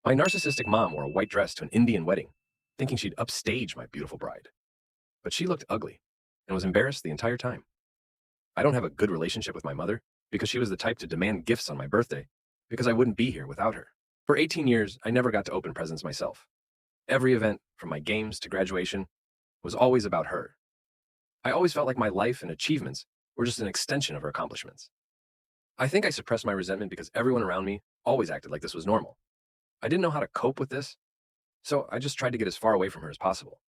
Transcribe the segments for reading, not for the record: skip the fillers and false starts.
My narcissistic mom wore a white dress to an Indian wedding, thinking she'd upstage my beautiful bride. But she looked ugly and was embarrassed the entire time. I don't have a good relationship with my mother because she was the type to demand gifts on my birthday because I wouldn't be here without her. For 18 years, I never got to open presents myself. Every event, from my games to graduation, was always about her. I always felt like my life and achievements were just an extension of her accomplishments. I think I suppressed my resentment because everyone around me always acted like this was normal. I didn't know how to cope with this, so I just tried to get as far away from her as possible.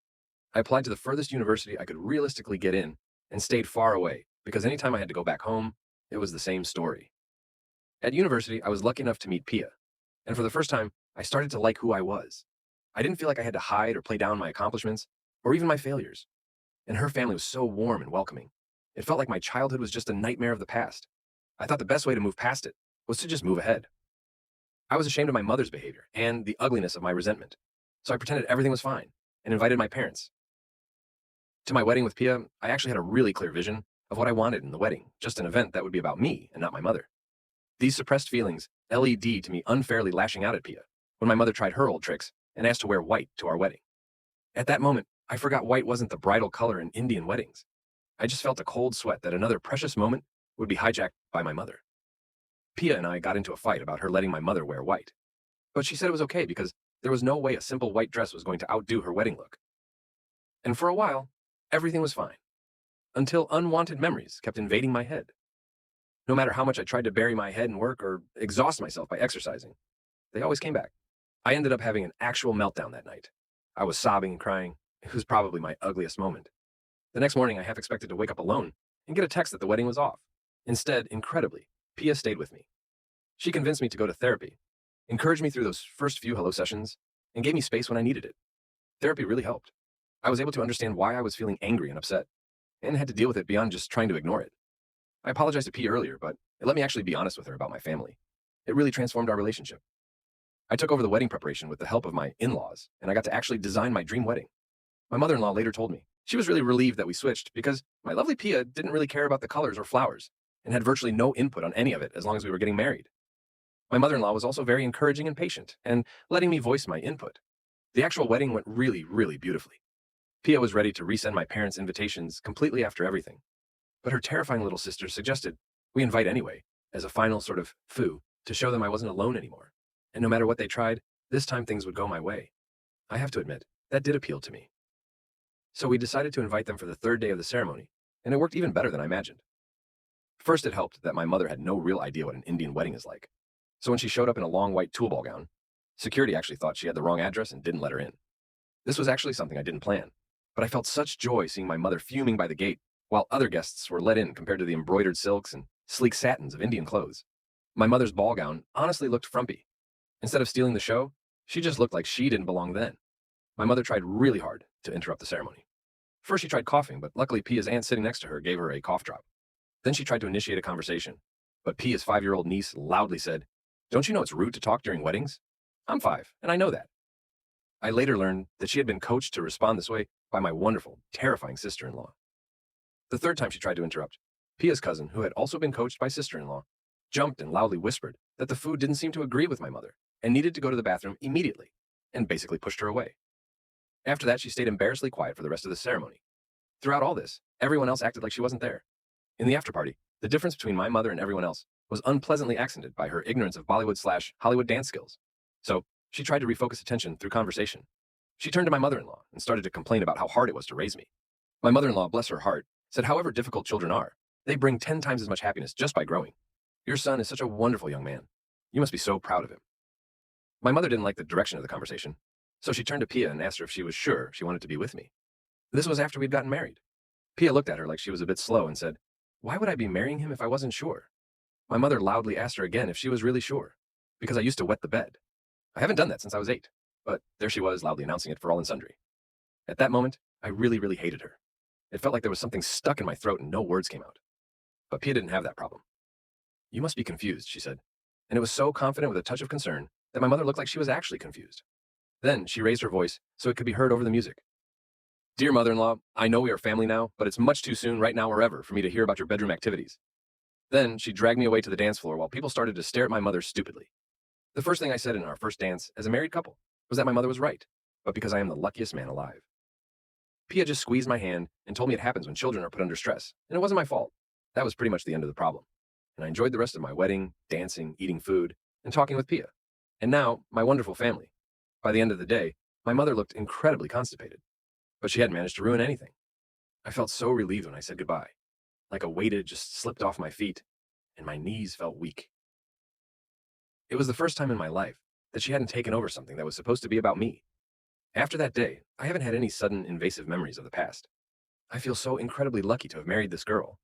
I applied to the furthest university I could realistically get in and stayed far away because anytime I had to go back home, it was the same story. At university, I was lucky enough to meet Pia, and for the first time, I started to like who I was. I didn't feel like I had to hide or play down my accomplishments or even my failures. And her family was so warm and welcoming. It felt like my childhood was just a nightmare of the past. I thought the best way to move past it was to just move ahead. I was ashamed of my mother's behavior and the ugliness of my resentment, so I pretended everything was fine and invited my parents. To my wedding with Pia, I actually had a really clear vision of what I wanted in the wedding, just an event that would be about me and not my mother. These suppressed feelings led to me unfairly lashing out at Pia when my mother tried her old tricks and asked to wear white to our wedding. At that moment, I forgot white wasn't the bridal color in Indian weddings. I just felt a cold sweat that another precious moment would be hijacked by my mother. Pia and I got into a fight about her letting my mother wear white. But she said it was okay because there was no way a simple white dress was going to outdo her wedding look. And for a while, everything was fine, until unwanted memories kept invading my head. No matter how much I tried to bury my head in work or exhaust myself by exercising, they always came back. I ended up having an actual meltdown that night. I was sobbing and crying. It was probably my ugliest moment. The next morning, I half expected to wake up alone and get a text that the wedding was off. Instead, incredibly, Pia stayed with me. She convinced me to go to therapy, encouraged me through those first few hello sessions, and gave me space when I needed it. Therapy really helped. I was able to understand why I was feeling angry and upset, and had to deal with it beyond just trying to ignore it. I apologized to Pia earlier, but it let me actually be honest with her about my family. It really transformed our relationship. I took over the wedding preparation with the help of my in-laws, and I got to actually design my dream wedding. My mother-in-law later told me she was really relieved that we switched because my lovely Pia didn't really care about the colors or flowers and had virtually no input on any of it as long as we were getting married. My mother-in-law was also very encouraging and patient and letting me voice my input. The actual wedding went really, really beautifully. Pia was ready to resend my parents' invitations completely after everything, but her terrifying little sister suggested we invite anyway as a final sort of foo to show them I wasn't alone anymore. And no matter what they tried, this time things would go my way. I have to admit, that did appeal to me. So we decided to invite them for the third day of the ceremony, and it worked even better than I imagined. First, it helped that my mother had no real idea what an Indian wedding is like. So when she showed up in a long white tulle ball gown, security actually thought she had the wrong address and didn't let her in. This was actually something I didn't plan, but I felt such joy seeing my mother fuming by the gate while other guests were let in compared to the embroidered silks and sleek satins of Indian clothes. My mother's ball gown honestly looked frumpy. Instead of stealing the show, she just looked like she didn't belong then. My mother tried really hard to interrupt the ceremony. First, she tried coughing, but luckily Pia's aunt sitting next to her gave her a cough drop. Then she tried to initiate a conversation, but Pia's 5-year-old niece loudly said, "Don't you know it's rude to talk during weddings? I'm 5, and I know that." I later learned that she had been coached to respond this way by my wonderful, terrifying sister-in-law. The third time she tried to interrupt, Pia's cousin, who had also been coached by sister-in-law, jumped and loudly whispered that the food didn't seem to agree with my mother and needed to go to the bathroom immediately, and basically pushed her away. After that, she stayed embarrassedly quiet for the rest of the ceremony. Throughout all this, everyone else acted like she wasn't there. In the after-party, the difference between my mother and everyone else was unpleasantly accented by her ignorance of Bollywood/Hollywood dance skills. So she tried to refocus attention through conversation. She turned to my mother-in-law and started to complain about how hard it was to raise me. My mother-in-law, bless her heart, said however difficult children are, they bring 10 times as much happiness just by growing. Your son is such a wonderful young man. You must be so proud of him. My mother didn't like the direction of the conversation, so she turned to Pia and asked her if she was sure she wanted to be with me. This was after we'd gotten married. Pia looked at her like she was a bit slow and said, "Why would I be marrying him if I wasn't sure?" My mother loudly asked her again if she was really sure, because I used to wet the bed. I haven't done that since I was 8, but there she was loudly announcing it for all and sundry. At that moment, I really, really hated her. It felt like there was something stuck in my throat and no words came out. But Pia didn't have that problem. "You must be confused," she said, and it was so confident with a touch of concern that my mother looked like she was actually confused. Then she raised her voice so it could be heard over the music. "Dear mother-in-law, I know we are family now, but it's much too soon right now or ever for me to hear about your bedroom activities." Then she dragged me away to the dance floor while people started to stare at my mother stupidly. The first thing I said in our first dance as a married couple was that my mother was right, but because I am the luckiest man alive. Pia just squeezed my hand and told me it happens when children are put under stress, and it wasn't my fault. That was pretty much the end of the problem. And I enjoyed the rest of my wedding, dancing, eating food, and talking with Pia. And now, my wonderful family. By the end of the day, my mother looked incredibly constipated, but she hadn't managed to ruin anything. I felt so relieved when I said goodbye, like a weight had just slipped off my feet, and my knees felt weak. It was the first time in my life that she hadn't taken over something that was supposed to be about me. After that day, I haven't had any sudden invasive memories of the past. I feel so incredibly lucky to have married this girl,